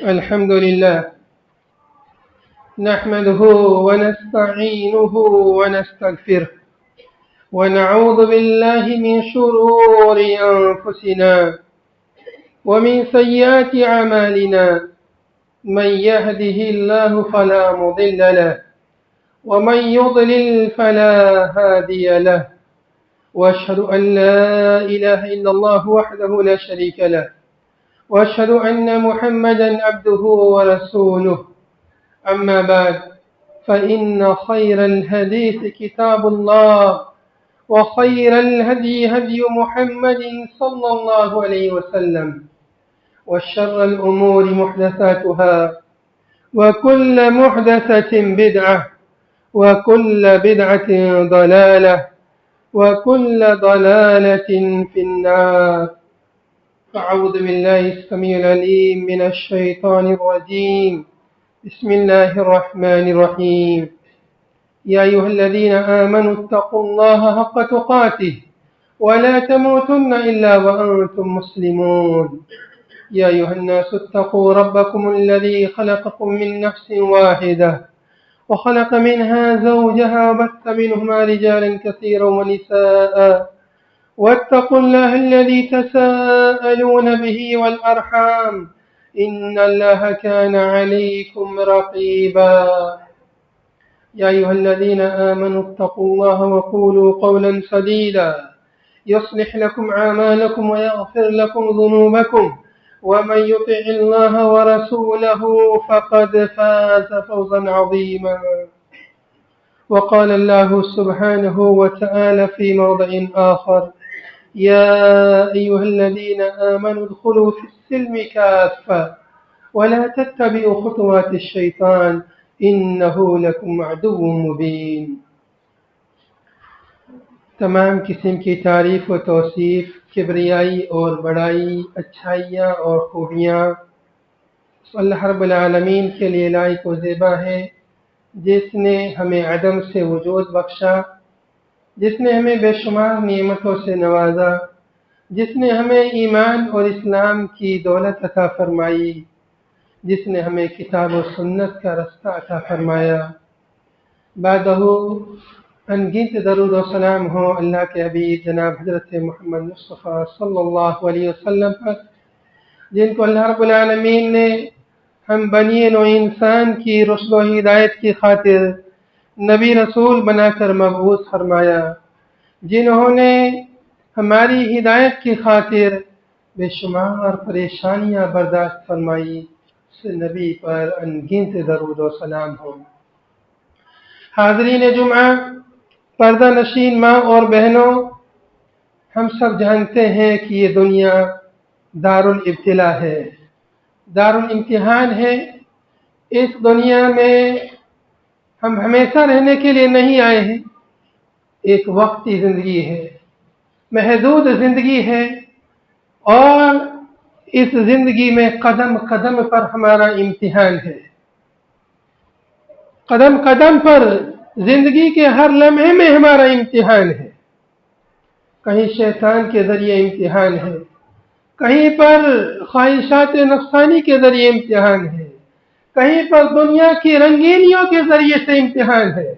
الحمد لله نحمده ونستعينه ونستغفره ونعوذ بالله من شرور أنفسنا ومن سيئات أعمالنا من يهده الله فلا مضل له ومن يضلل فلا هادي له وأشهد أن لا إله إلا الله وحده لا شريك له وأشهد أن محمدا عبده ورسوله أما بعد فإن خير الحديث كتاب الله وخير الهدي هدي محمد صلى الله عليه وسلم وشر الأمور محدثاتها وكل محدثة بدعة وكل بدعة ضلالة وكل ضلالة في النار. أعوذ بالله السميع العليم من الشيطان الرجيم. بسم الله الرحمن الرحيم. يا أيها الذين آمنوا اتقوا الله حق تقاته ولا تموتن إلا وأنتم مسلمون. يا أيها الناس اتقوا ربكم الذي خلقكم من نفس واحدة وخلق منها زوجها وبث منهما رجالا كثيرا ونساء واتقوا الله الذي تساءلون به والأرحام إن الله كان عليكم رقيبا. يا أيها الذين آمنوا اتقوا الله وقولوا قولا سديدا يصلح لكم أعمالكم ويغفر لكم ذنوبكم ومن يطع الله ورسوله فقد فاز فوزا عظيما. وقال الله سبحانه وتعالى في موضع آخر: يا أيها الذين آمنوا ادخلوا في السلم كافة ولا تتبعوا خطوات الشيطان إنه لكم عدو مبين. تمام قسم کی تعریف و توصیف، کبریائی اور بڑائی، اچھائیاں اور خوبیاں اللہ رب العالمین کے لیے لائق و زیبا ہے، جس نے ہمیں عدم سے وجود بخشا، جس نے ہمیں بے شمار نعمتوں سے نوازا، جس نے ہمیں ایمان اور اسلام کی دولت عطا فرمائی، جس نے ہمیں کتاب و سنت کا رستہ عطا فرمایا۔ بعدہ انگنت درود و سلام ہو اللہ کے حبیب جناب حضرت محمد مصطفیٰ صلی اللہ علیہ وسلم پر، جن کو اللہ رب العالمین نے ہم بنی نوع انسان کی رشد و ہدایت کی خاطر نبی رسول بنا کر مبعوث فرمایا، جنہوں نے ہماری ہدایت کی خاطر بے شمار پریشانیاں برداشت فرمائی، اس نبی پر انگنت درود و سلام ہو۔ حاضرین جمعہ، پردہ نشین ماں اور بہنوں، ہم سب جانتے ہیں کہ یہ دنیا دارالابتلاء ہے، دارالامتحان ہے۔ اس دنیا میں ہم ہمیشہ رہنے کے لیے نہیں آئے ہیں، ایک وقتی زندگی ہے، محدود زندگی ہے، اور اس زندگی میں قدم قدم پر ہمارا امتحان ہے۔ قدم قدم پر زندگی کے ہر لمحے میں ہمارا امتحان ہے۔ کہیں شیطان کے ذریعے امتحان ہے، کہیں پر خواہشات نفسانی کے ذریعے امتحان ہے، کہیں پر دنیا کی رنگینیوں کے ذریعے سے امتحان ہے،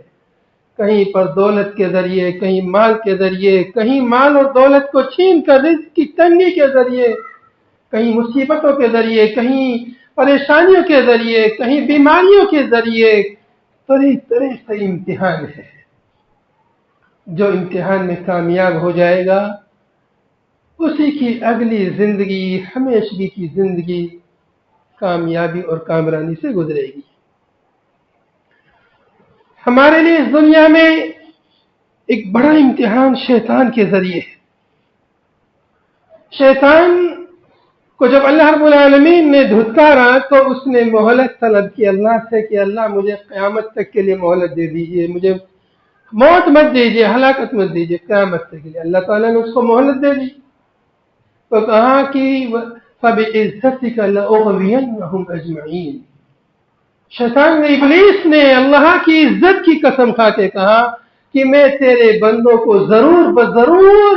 کہیں پر دولت کے ذریعے، کہیں مال کے ذریعے، کہیں مال اور دولت کو چھین کر رزق کی تنگی کے ذریعے، کہیں مصیبتوں کے ذریعے، کہیں پریشانیوں کے ذریعے، کہیں بیماریوں کے ذریعے، طرح طرح سے امتحان ہے۔ جو امتحان میں کامیاب ہو جائے گا، اسی کی اگلی زندگی، ہمیشگی کی زندگی کامیابی اور کامرانی سے گزرے گی۔ ہمارے لیے اس دنیا میں ایک بڑا امتحان شیطان کے ذریعے ہے۔ شیطان کو جب اللہ رب العالمین نے دھتکارا تو اس نے مہلت طلب کی اللہ سے کہ اللہ مجھے قیامت تک کے لیے مہلت دے دیجئے، مجھے موت مت دیجئے، ہلاکت مت دیجئے، قیامت تک کے لیے۔ اللہ تعالیٰ نے اس کو مہلت دے دی تو کہا کہ فَبِعِزَّتِكَ لَأُغْوِيَنَّهُمْ أَجْمَعِينَ۔ شیطان نے، ابلیس نے اللہ کی عزت کی قسم کھا کے کہا کہ میں تیرے بندوں کو ضرور بضرور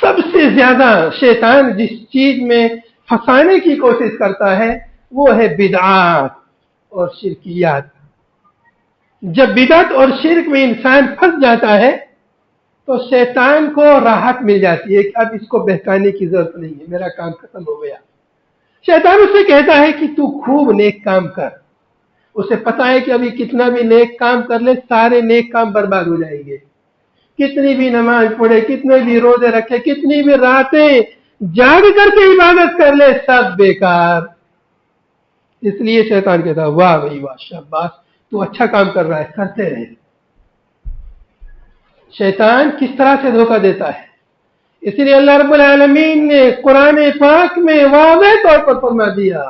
سب سے زیادہ شیطان جس چیز میں پھنسانے کی کوشش کرتا ہے وہ ہے بدعات اور شرکیات۔ جب بدعت اور شرک میں انسان پھنس جاتا ہے تو شیطان کو راحت مل جاتی ہے کہ اب اس کو بہکانے کی ضرورت نہیں ہے، میرا کام ختم ہو گیا۔ شیطان اسے کہتا ہے کہ تو خوب نیک کام کر، اسے پتا ہے کہ ابھی کتنا بھی نیک کام کر لے سارے نیک کام برباد ہو جائیں گے، کتنی بھی نماز پڑھے، کتنے بھی روزے رکھے، کتنی بھی راتیں جاگ کر کے عبادت کر لے، سب بیکار۔ اس لیے شیطان کہتا ہے واہ بھائی واہ، شاباش، تو اچھا کام کر رہا ہے، کرتے رہے۔ شیطان کس طرح سے دھوکہ دیتا ہے، اس لیے اللہ رب العالمین نے قرآن پاک میں واضح طور پر فرما دیا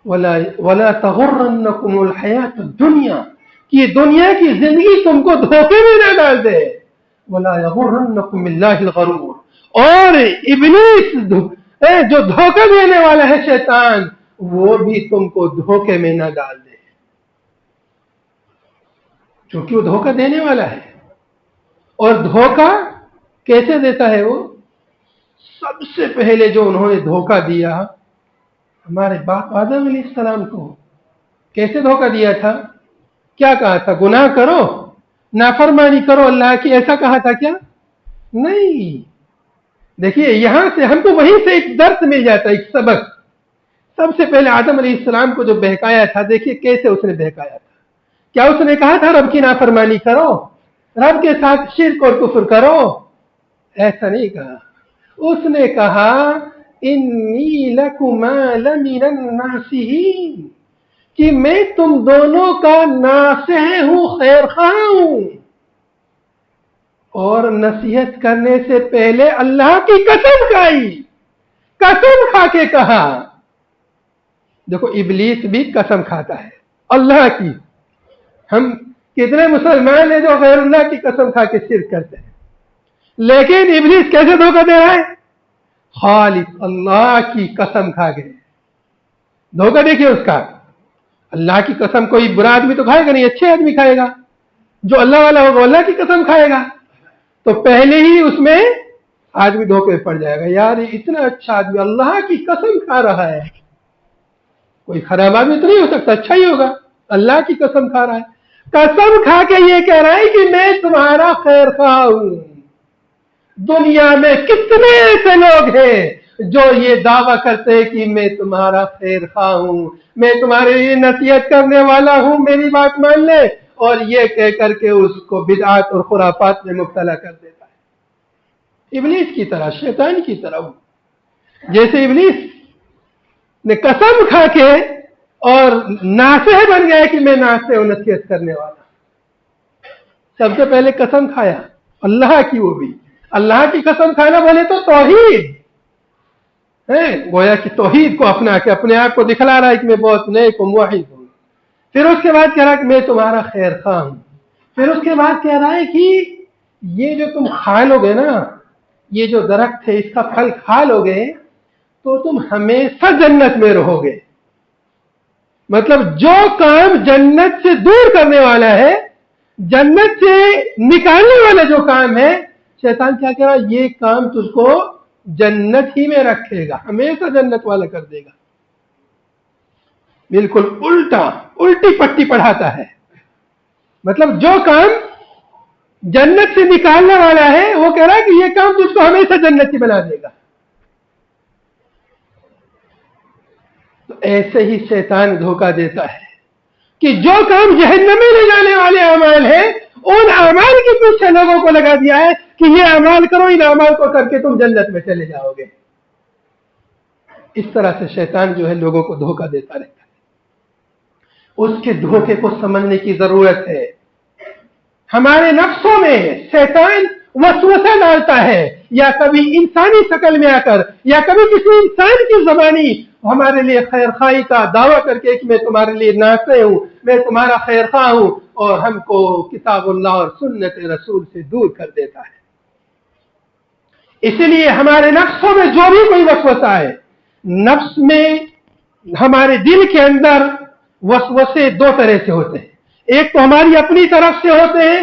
وَلَا تَغُرَّنَّكُمُ الْحَيَاةُ الدُّنْيَا، کہ دنیا کی زندگی تم کو دھوکے میں نہ ڈال دے، وَلَا يَغُرَّنَّكُمْ بِاللَّهِ الْغَرُورُ، اور ابلیس جو دھوکہ دینے والا ہے شیطان، وہ بھی تم کو دھوکے میں نہ ڈال دے، کیونکہ وہ دھوکہ دینے والا ہے۔ اور دھوکہ کیسے دیتا ہے وہ؟ سب سے پہلے جو انہوں نے دھوکہ دیا ہمارے باپ آدم علیہ السلام کو، کیسے دھوکہ دیا تھا؟ کیا کہا تھا؟ گناہ کرو، نافرمانی کرو اللہ کی، ایسا کہا تھا کیا؟ نہیں۔ دیکھیے یہاں سے ہم کو وہیں سے ایک درس مل جاتا ہے، ایک سبق۔ سب سے پہلے آدم علیہ السلام کو جو بہکایا تھا، دیکھیے کیسے اس نے بہکایا تھا۔ کیا اس نے کہا تھا رب کی نافرمانی کرو، رب کے ساتھ شرک اور کفر کرو؟ ایسا نہیں کہا۔ اس نے کہا انی لکما لمن الناصحین، کہ میں تم دونوں کا ناصح ہوں، خیر خواہ ہوں۔ اور نصیحت کرنے سے پہلے اللہ کی قسم کھائی، قسم کھا کے کہا۔ دیکھو ابلیس بھی قسم کھاتا ہے اللہ کی۔ ہم کتنے مسلمان ہیں جو غیر اللہ کی قسم کھا کے شرک کرتے ہیں، لیکن ابلیس کیسے دھوکہ دے رہا ہے؟ خالص اللہ کی قسم کھا کے دھوکہ۔ دیکھیے اس کا، اللہ کی قسم کوئی برا آدمی تو کھائے گا نہیں، اچھے آدمی کھائے گا، جو اللہ والا ہوگا اللہ کی قسم کھائے گا۔ تو پہلے ہی اس میں آدمی دھوکے پڑ جائے گا، یار اتنا اچھا آدمی اللہ کی قسم کھا رہا ہے، کوئی خراب آدمی تو نہیں ہو سکتا، اچھا ہی ہوگا، اللہ کی قسم کھا رہا ہے۔ قسم کھا کے یہ کہہ رہا ہے کہ میں تمہارا خیر خواہ ہوں۔ دنیا میں کتنے ایسے لوگ ہیں جو یہ دعویٰ کرتے ہیں کہ میں تمہارا خیر خواہ ہوں، میں تمہارے لیے نصیحت کرنے والا ہوں، میری بات مان لے، اور یہ کہہ کر کے اس کو بدعات اور خرافات میں مبتلا کر دیتا ہے، ابلیس کی طرح، شیطان کی طرح۔ جیسے ابلیس نے قسم کھا کے اور ناصح بن گیا کہ میں ناصح ہوں، نصیحت کرنے والا۔ سب سے پہلے قسم کھایا اللہ کی، وہ بھی اللہ کی قسم کھانا بولے تو توحید ہے، گویا کہ توحید کو اپنا کے اپنے آپ کو دکھلا رہا ہے کہ میں بہت نیک ہوں، موحد ہوں۔ پھر اس کے بعد کہہ رہا ہے کہ میں تمہارا خیر خواہ ہوں۔ پھر اس کے بعد کہہ رہا ہے کہ یہ جو تم کھا لو گے نا، یہ جو درخت ہے اس کا پھل کھا لو گے تو تم ہمیشہ جنت میں رہو گے۔ مطلب جو کام جنت سے دور کرنے والا ہے، جنت سے نکالنے والا جو کام ہے، شیطان کیا کہہ رہا ہے؟ یہ کام تجھ کو جنت ہی میں رکھے گا، ہمیشہ جنت والا کر دے گا۔ بالکل الٹی پٹی پڑھاتا ہے۔ مطلب جو کام جنت سے نکالنے والا ہے وہ کہہ رہا ہے کہ یہ کام تجھ کو ہمیشہ جنتی بنا دے گا۔ تو ایسے ہی شیطان دھوکہ دیتا ہے کہ جو کام جہنم میں لے جانے والے اعمال ہیں، ان اعمال کے پیچھے لوگوں کو لگا دیا ہے کہ یہ اعمال کرو، ان اعمال کو کر کے تم جنت میں چلے جاؤ گے۔ اس طرح سے شیطان جو ہے لوگوں کو دھوکہ دیتا رہتا ہے۔ اس کے دھوکے کو سمجھنے کی ضرورت ہے۔ ہمارے نفسوں میں شیطان وسوسہ ڈالتا ہے، یا کبھی انسانی شکل میں آ کر، یا کبھی کسی انسان کی زبانی ہمارے لیے خیر خواہی کا دعویٰ کر کے کہ میں تمہارے لیے ناصح ہوں، میں تمہارا خیر خواہ ہوں، اور ہم کو کتاب اللہ اور سنت رسول سے دور کر دیتا ہے۔ اس لیے ہمارے نفسوں میں جو بھی کوئی وسوسہ ہے، نفس میں ہمارے دل کے اندر وسوسے دو طرح سے ہوتے ہیں، ایک تو ہماری اپنی طرف سے ہوتے ہیں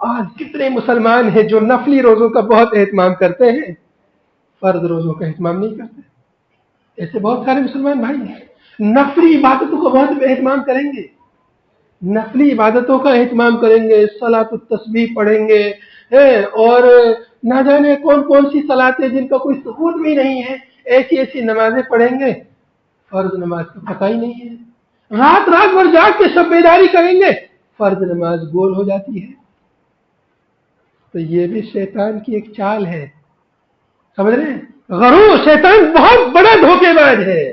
آج کتنے مسلمان ہیں جو نفلی روزوں کا بہت اہتمام کرتے ہیں، فرض روزوں کا اہتمام نہیں کرتے. ایسے بہت سارے مسلمان بھائی ہیں، نفلی عبادتوں کا بہت اہتمام کریں گے، نفلی عبادتوں کا اہتمام کریں گے، صلاۃ التسبیح پڑھیں گے، اور نہ جانے کون کون سی صلاتیں جن کا کوئی ثبوت بھی نہیں ہے، ایسی ایسی نمازیں پڑھیں گے، فرض نماز کا پتہ ہی نہیں ہے. رات رات بھر جاگ کے شب بیداری کریں گے، فرض نماز گول ہو جاتی ہے. تو یہ بھی شیطان کی ایک چال ہے، سمجھ رہے ہیں؟ غرور، شیطان بہت بڑا دھوکے باز ہے.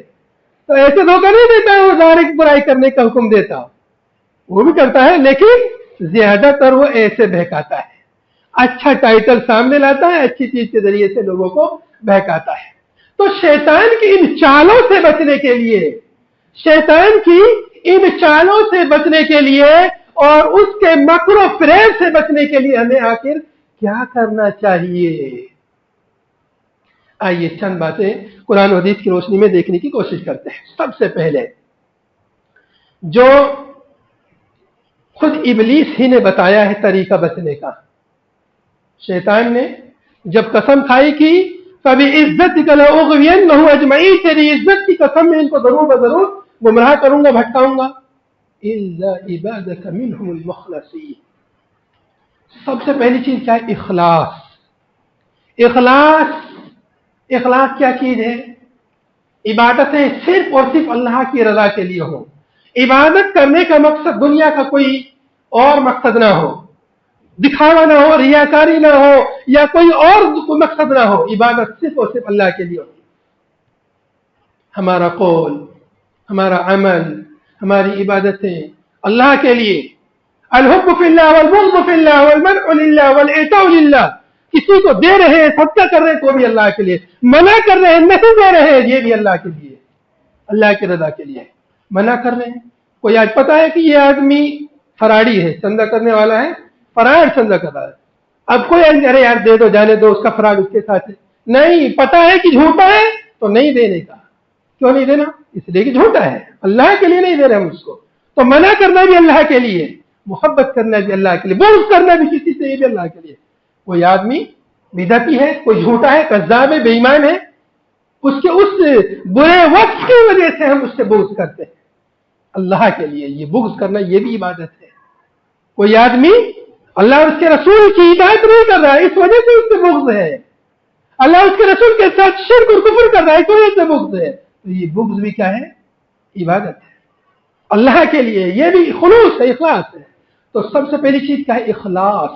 تو ایسے دھوکہ نہیں دیتا وہ ڈائریکٹ برائی کرنے کا حکم دیتا، وہ بھی کرتا ہے لیکن زیادہ تر وہ ایسے بہکاتا ہے، اچھا ٹائٹل سامنے لاتا ہے، اچھی چیز کے ذریعے سے لوگوں کو بہکاتا ہے. تو شیطان کی ان چالوں سے بچنے کے لیے، شیطان کی ان چالوں سے بچنے کے لیے اور اس کے مکر و فریب سے بچنے کے لیے ہمیں آخر کیا کرنا چاہیے؟ آئیے چند باتیں قرآن و حدیث کی روشنی میں دیکھنے کی کوشش کرتے ہیں. سب سے پہلے جو خود ابلیس ہی نے بتایا ہے طریقہ بچنے کا. شیطان نے جب قسم کھائی کی کبھی عزت اجمعین، تیری عزت کی قسم میں ان کو ضرور بضرور گمراہ کروں گا، بھٹکاؤں گا، الا عبادک منہم المخلصین. سب سے پہلی چیز کیا ہے؟ اخلاص. اخلاص کیا چیز ہے؟ عبادتیں صرف اور صرف اللہ کی رضا کے لیے ہو. عبادت کرنے کا مقصد دنیا کا کوئی اور مقصد نہ ہو، دکھاوا نہ ہو، ریاکاری نہ ہو، یا کوئی اور مقصد نہ ہو. عبادت صرف اور صرف اللہ کے لیے ہو. ہمارا قول، ہمارا عمل، ہماری عبادتیں اللہ کے لیے. الحب فی اللہ والبغض فی اللہ والمنع للہ والعطاء للہ. کسی کو دے رہے ہیں، صدقہ کر رہے ہیں تو بھی اللہ کے لیے، منع کر رہے ہیں نہیں دے رہے ہیں یہ بھی اللہ کے لیے، اللہ کی رضا کے لیے. منع کر رہے ہیں، کوئی آج پتا ہے کہ یہ آدمی فراڑی ہے، چندہ کرنے والا ہے، فراڈ چندہ کر رہا ہے. اب کوئی ارے یار دے دو، جانے دو، اس کا فراڈ اس کے ساتھ ہے. نہیں، پتا ہے کہ جھوٹا ہے تو نہیں دینے کا. کیوں نہیں دینا؟ اس لیے کہ جھوٹا ہے، اللہ کے لیے نہیں دے رہے ہم اس کو. تو منع کرنا بھی اللہ کے لیے، محبت کرنا بھی اللہ کے لیے، بغض کرنا بھی کسی سے یہ بھی اللہ کے لیے. کوئی آدمی بدعتی ہے، کوئی جھوٹا ہے، کذاب ہے، بے ایمان ہے، اس کے اس برے وقت کی وجہ سے ہم اس سے بغض کرتے ہیں. اللہ کے لیے یہ بغض کرنا یہ بھی عبادت ہے. کوئی آدمی اللہ اور اس کے رسول کی ہدایت نہیں کر رہا ہے، اس وجہ سے اس سے بغض ہے. اللہ اس کے رسول کے ساتھ شرک اور کفر کر رہا ہے، اس وجہ سے بغض ہے. تو یہ بغض بھی کیا ہے؟ عبادت ہے اللہ کے لیے. یہ بھی خلوص ہے، اخلاص ہے. تو سب سے پہلی چیز کیا ہے؟ اخلاص.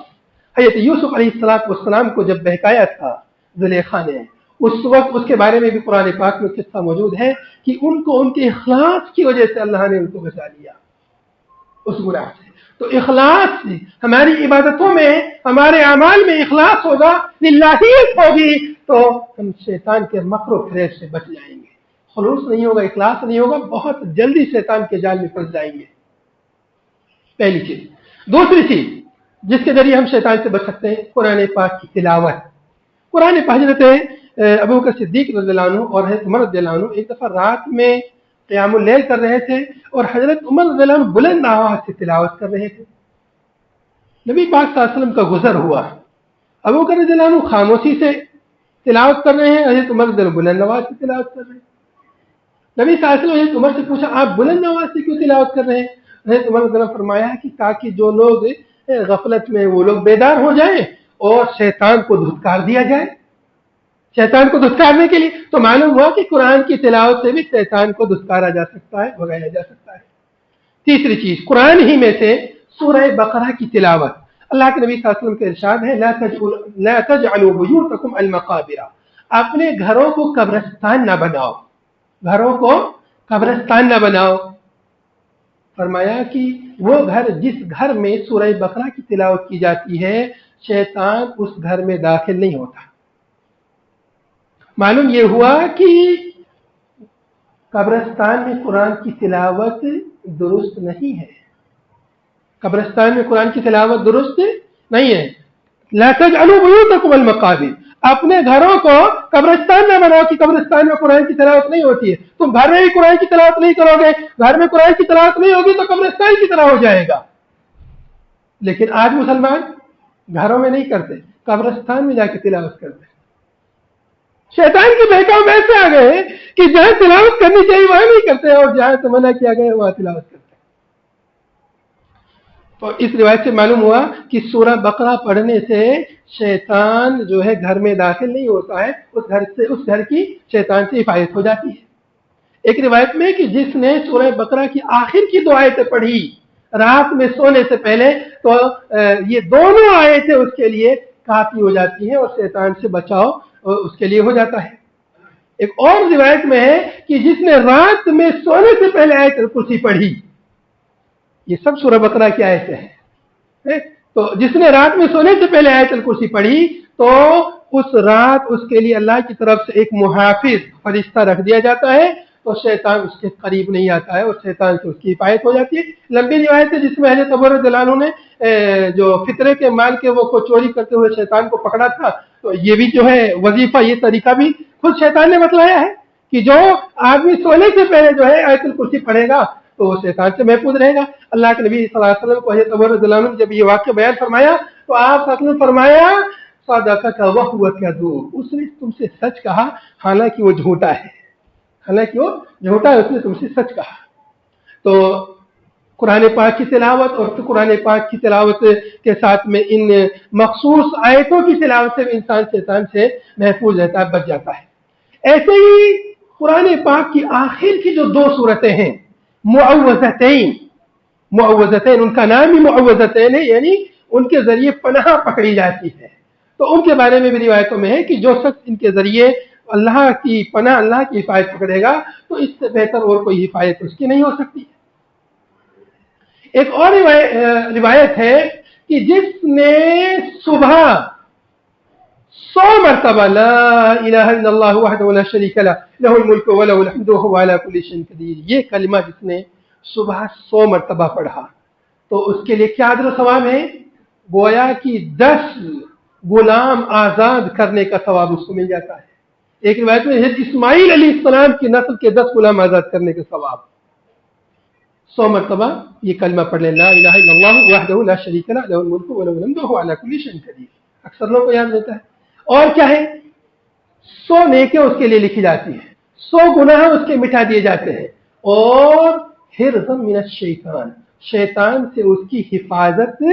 حضرت یوسف علیہ السلام کو جب بہکایا تھا زلیخا نے، اس وقت اس کے بارے میں بھی قرآن پاک میں قصہ موجود ہے کہ ان کو ان کے اخلاص کی وجہ سے اللہ نے ان کو بچا لیا اس گناہ سے. تو اخلاص سے ہماری عبادتوں میں، ہمارے اعمال میں اخلاص ہوگا، للہیت ہوگی، تو ہم شیطان کے مکر و فریب سے بچ جائیں گے. خلوص نہیں ہوگا، اخلاص نہیں ہوگا، بہت جلدی شیطان کے جال میں پھنس جائیں گے. پہلی چیز. دوسری چیز جس کے ذریعے ہم شیطان سے بچ سکتے ہیں، قرآن پاک کی تلاوت. قرآن پاک حضرت ابوبکر صدیق رضی اللہ عنہ اور حضرت عمر رضی اللہ عنہ ایک دفعہ رات میں قیام اللیل کر رہے تھے اور حضرت عمر رضی اللہ عنہ بلند آواز سے تلاوت کر رہے تھے. نبی پاک صلی اللہ علیہ وسلم کا گزر ہوا، ابوبکر رضی اللہ عنہ خاموشی سے تلاوت کر رہے ہیں، حضرت عمر رضی اللہ عنہ بلند آواز سے تلاوت کر رہے ہیں. نبی صلی اللہ علیہ وسلم حضرت عمر سے پوچھا آپ بلند آواز سے کیوں تلاوت کر رہے ہیں؟ حضرت عمر رضی اللہ عنہ فرمایا کہ تاکہ جو لوگ غفلت میں وہ لوگ بیدار ہو جائیں اور شیطان کو دھتکار دیا جائے. شیطان کو دھتکارنے کے لیے تو معلوم ہوا کہ قرآن کی تلاوت سے بھی شیطان کو دھتکارا جا سکتا ہے، بھگایا جا سکتا ہے. تیسری چیز، قرآن ہی میں سے سورہ بقرہ کی تلاوت. اللہ کے نبی صلی اللہ علیہ وسلم کے ارشاد ہے لا تجعلوا بیوتکم المقابر. اپنے گھروں کو قبرستان نہ بناؤ، گھروں کو قبرستان نہ بناؤ. فرمایا کہ وہ گھر جس گھر میں سورہ بقرہ کی تلاوت کی جاتی ہے شیطان اس گھر میں داخل نہیں ہوتا. معلوم یہ ہوا کہ قبرستان میں قرآن کی تلاوت درست نہیں ہے. قبرستان میں قرآن کی تلاوت درست نہیں ہے. لا تجعلوا بیوتکم المقابر. اپنے گھروں کو قبرستان نہ بناؤ کہ قبرستان میں قرآن کی تلاوت نہیں ہوتی ہے. تم گھر میں ہی قرآن کی تلاوت نہیں کرو گے، گھر میں قرآن کی تلاوت نہیں ہوگی تو قبرستان کی طرح ہو جائے گا. لیکن آج مسلمان گھروں میں نہیں کرتے, قبرستان میں جا کے تلاوت کرتے. شیطان کے بہکاؤ ویسے آ گئے کہ جہاں تلاوت کرنی چاہیے وہاں نہیں کرتے اور جہاں سے منع کیا گیا وہاں تلاوت کرتے. تو اس روایت سے معلوم ہوا کہ سورہ بقرہ پڑھنے سے شیطان جو ہے گھر میں داخل نہیں ہوتا ہے, اس گھر کی شیطان سے حفاظت ہو جاتی ہے. ایک روایت میں کہ جس نے سورہ بقرہ کی آخر کی 2 آیتیں پڑھی رات میں سونے سے پہلے, تو یہ دونوں آیتیں اس کے لیے کافی ہو جاتی ہیں اور شیطان سے بچاؤ اس کے لیے ہو جاتا ہے. ایک اور روایت میں ہے کہ جس نے رات میں سونے سے پہلے آیت الکرسی پڑھی, یہ سب سورہ بقرہ کی آیتیں ہیں, تو جس نے رات میں سونے سے پہلے آیت الکرسی پڑھی تو اس رات اس کے لیے اللہ کی طرف سے ایک محافظ فرشتہ رکھ دیا جاتا ہے, تو شیطان اس کے قریب نہیں آتا ہے اور شیطان سے اس کی حفاظت ہو جاتی ہے. لمبی روایت ہے جس میں حضرت ابو رضی اللہ عنہ نے جو فطرے کے مال کے وہ کو چوری کرتے ہوئے شیطان کو پکڑا تھا, تو یہ بھی جو ہے وظیفہ, یہ طریقہ بھی خود شیطان نے بتلایا ہے کہ جو آدمی سونے سے پہلے جو ہے آیت الکرسی پڑھے گا تو وہ شیطان سے محفوظ رہے گا. اللہ کے نبی صلی اللہ علیہ وسلم کو حضرت ابو رضی اللہ عنہ جب یہ واقعہ بیان فرمایا تو آپ صلی اللہ علیہ وسلم فرمایا صدقک وہو کذوب, اس نے تم سے سچ کہا حالانکہ وہ جھوٹا ہے, حالانکہ وہ جھوٹا ہے, اس نے تم سے سچ کہا. تو قرآن پاک کی تلاوت اور قرآن پاک کی تلاوت کے ساتھ میں ان مخصوص آیتوں کی تلاوت سے انسان شیطان سے محفوظ رہتا ہے, بچ جاتا ہے. ایسے ہی قرآن پاک کی آخر کی جو 2 سورتیں ہیں معوذتین, ان کا نام ہی معوذتین ہے, یعنی ان کے ذریعے پناہ پکڑی جاتی ہے. تو ان کے بارے میں بھی روایتوں میں ہے کہ جو شخص ان کے ذریعے اللہ کی پناہ, اللہ کی حفاظت پکڑے گا تو اس سے بہتر اور کوئی حفاظت اس کی نہیں ہو سکتی. ایک اور روایت ہے کہ جس نے صبح 100 مرتبہ لا الہ الا اللہ وحدہ لا شریک لہ لہ الملک ولہ الحمد وہو علی کل شیء قدیر, یہ کلمہ جس نے صبح 100 مرتبہ پڑھا تو اس کے لیے کیا اجر و ثواب ہے, گویا کہ 10 غلام آزاد کرنے کا ثواب اس کو مل جاتا ہے. ایک روایت میں اسماعیل علیہ السلام کی نسل کے 10 غلام آزاد کرنے کا ثواب. 100 مرتبہ یہ کلمہ پڑھ لیں, لا الہ الا اللہ وحدہ لا شریک لہ لہ الملک ولہ الحمد وہو علی کل شیء قدیر. اکثر لوگوں کو یاد رہتا ہے. اور کیا ہے, 100 نیکیاں اس کے لیے لکھی جاتی ہیں, 100 گناہ اس کے مٹا دیے جاتے ہیں, اور حرزا من الشیطان, شیطان سے اس کی حفاظت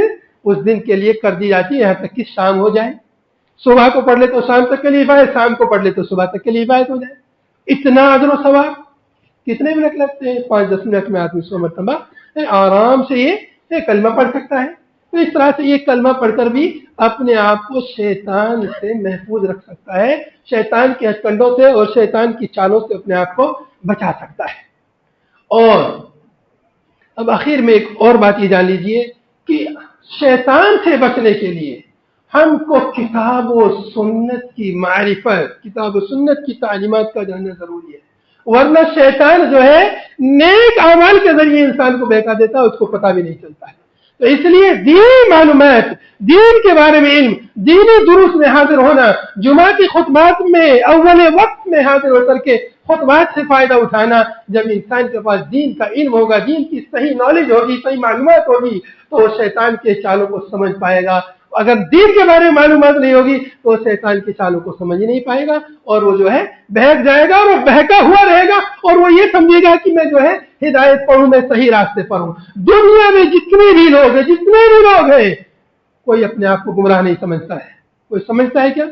اس دن کے لیے کر دی جاتی ہے یہاں تک کہ شام ہو جائے. صبح کو پڑھ لے تو شام تک کے لیے حفاظت, شام کو پڑھ لے تو صبح تک کے لیے حفاظت ہو جائے. اتنا اجر و ثواب. کتنے منٹ لگتے ہیں, 5-10 منٹ میں آدمی 100 مرتبہ آرام سے یہ کلمہ پڑھ سکتا ہے. تو اس طرح سے یہ کلمہ پڑھ کر بھی اپنے آپ کو شیطان سے محفوظ رکھ سکتا ہے, شیطان کے ہتھکنڈوں سے اور شیطان کی چالوں سے اپنے آپ کو بچا سکتا ہے. اور اب آخر میں ایک اور بات یہ جان لیجئے کہ شیطان سے بچنے کے لیے ہم کو کتاب و سنت کی معرفت, کتاب و سنت کی تعلیمات کا جاننا ضروری ہے, ورنہ شیطان جو ہے نیک اعمال کے ذریعے انسان کو بہکا دیتا ہے, اس کو پتہ بھی نہیں چلتا ہے. تو اس لیے دینی معلومات, دین کے بارے میں علم, دینی دروس میں حاضر ہونا, جمعہ کی خطبات میں اول وقت میں حاضر ہو کر کے خطبات سے فائدہ اٹھانا. جب انسان کے پاس دین کا علم ہوگا, دین کی صحیح نالج ہوگی, صحیح معلومات ہوگی, تو وہ شیطان کے چالوں کو سمجھ پائے گا. اگر دین کے بارے میں معلومات نہیں ہوگی تو وہ شیطان کے چالوں کو سمجھ نہیں پائے گا, اور وہ جو ہے بہک جائے گا, اور وہ بہکا ہوا رہے گا, اور وہ یہ سمجھے گا کہ میں جو ہے ہدایت پر ہوں, میں صحیح راستے پر ہوں. دنیا میں جتنے بھی لوگ ہیں کوئی اپنے آپ کو گمراہ نہیں سمجھتا ہے. کوئی سمجھتا ہے کیا؟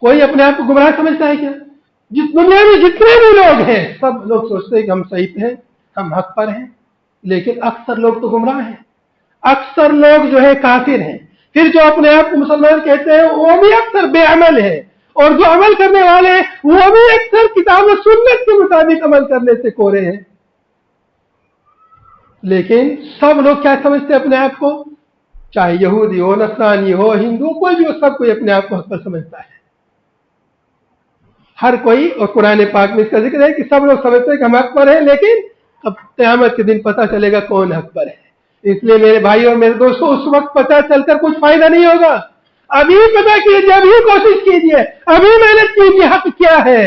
کوئی اپنے آپ کو گمراہ سمجھتا ہے کیا؟ جس دنیا میں جتنے بھی لوگ ہیں سب لوگ سوچتے ہیں کہ ہم صحیح پہ ہیں, ہم حق پر ہیں, لیکن اکثر لوگ تو گمراہ ہیں, اکثر لوگ جو ہے کافر ہیں. پھر جو اپنے آپ کو مسلمان کہتے ہیں وہ بھی اکثر بے عمل ہے, اور جو عمل کرنے والے ہیں وہ بھی اکثر کتاب و سنت کے مطابق عمل کرنے سے کورے ہیں. لیکن سب لوگ کیا سمجھتے ہیں اپنے آپ کو, چاہے یہودی ہو, نصرانی ہو, ہندو, کوئی بھی ہو, سب کوئی اپنے آپ کو حق پر سمجھتا ہے, ہر کوئی. اور قرآن پاک میں اس کا ذکر ہے کہ سب لوگ سمجھتے ہیں کہ ہم حق پر ہیں, لیکن اب قیامت کے دن پتہ چلے گا کون حق پر ہے. اس لیے میرے بھائی اور میرے دوستوں, اس وقت پتہ چل کر کچھ فائدہ نہیں ہوگا. ابھی پتہ کیجیے, ابھی کوشش کیجیے, ابھی محنت کیجیے حق کیا ہے.